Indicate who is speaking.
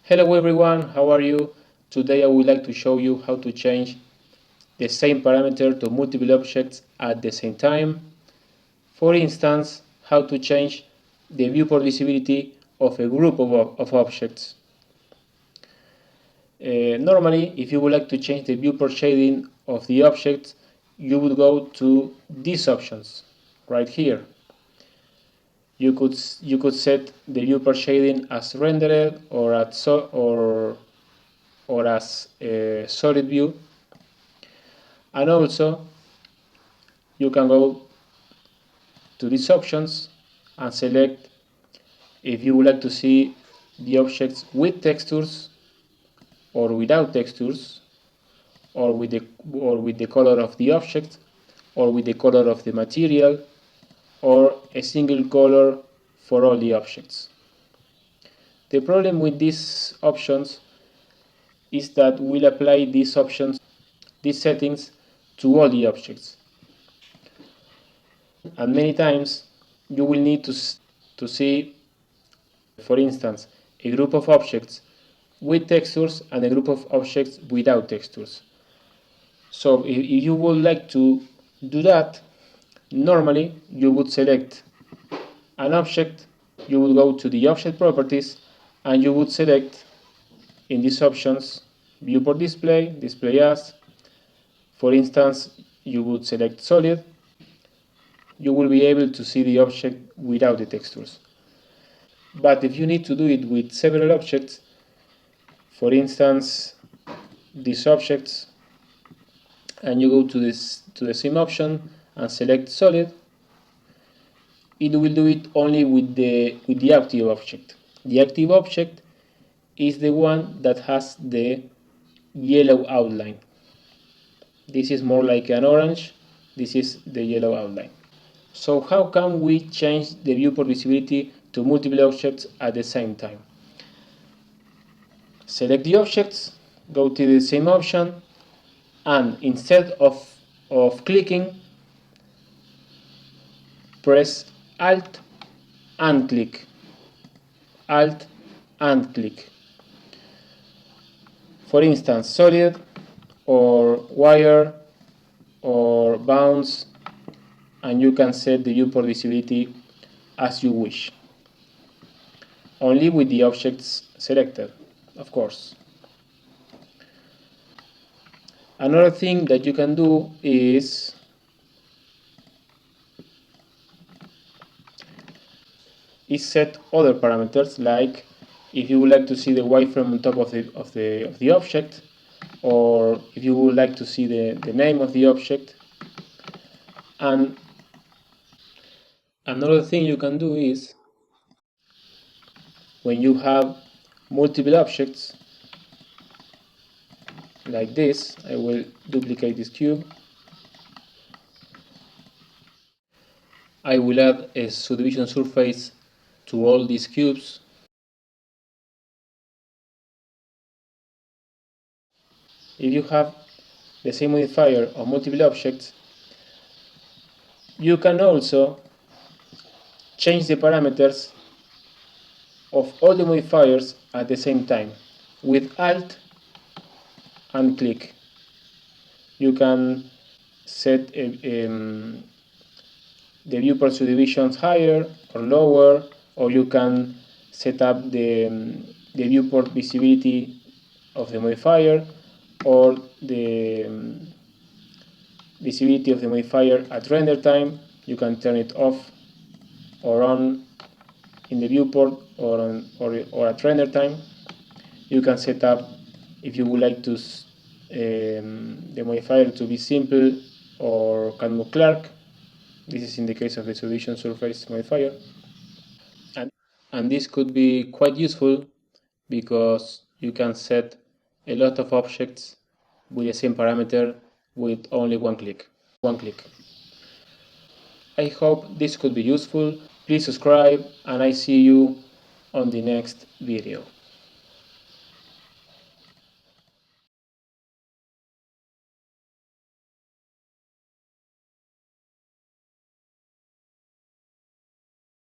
Speaker 1: Hello everyone, how are you? Today I would like to show you how to change the same parameter to multiple objects at the same time. For instance, how to change the viewport visibility of a group of objects. Normally, if you would like to change the viewport shading of the objects, you would go to these options right here. You could set the viewport shading as rendered or as a solid view, and also you can go to these options and select if you would like to see the objects with textures or without textures, or with the color of the object, or with the color of the material, or a single color for all the objects. The problem with these options is that we'll apply these settings to all the objects, and many times you will need to see, for instance, a group of objects with textures and a group of objects without textures. So if you would like to do that, normally you would select an object, you would go to the object properties, and you would select in these options viewport display, display as. For instance, you would select solid. You will be able to see the object without the textures. But if you need to do it with several objects, for instance, these objects, and you go to the same option and select solid, it will do it only with the active object. The active object is the one that has the yellow outline. This is more like an orange. This is the yellow outline. So how can we change the viewport visibility to multiple objects at the same time? Select the objects, go to the same option, and instead of clicking, press Alt and click. Alt and click. For instance, solid or wire or bounce, and you can set the viewport visibility as you wish, only with the objects selected, of course. Another thing that you can do is set other parameters, like if you would like to see the wireframe on top of the object, or if you would like to see the name of the object. And another thing you can do is, when you have multiple objects like this, I will duplicate this cube. I will add a subdivision surface to all these cubes. If you have the same modifier on multiple objects, you can also change the parameters of all the modifiers at the same time with Alt and click. You can set the viewport subdivisions higher or lower, or you can set up the viewport visibility of the modifier, or the visibility of the modifier at render time. You can turn it off or on in the viewport or at render time. You can set up, if you would like to the modifier to be simple or can move Clark. This is in the case of the subdivision surface modifier. And this could be quite useful because you can set a lot of objects with the same parameter with only one click. I hope this could be useful. Please subscribe, and I see you on the next video.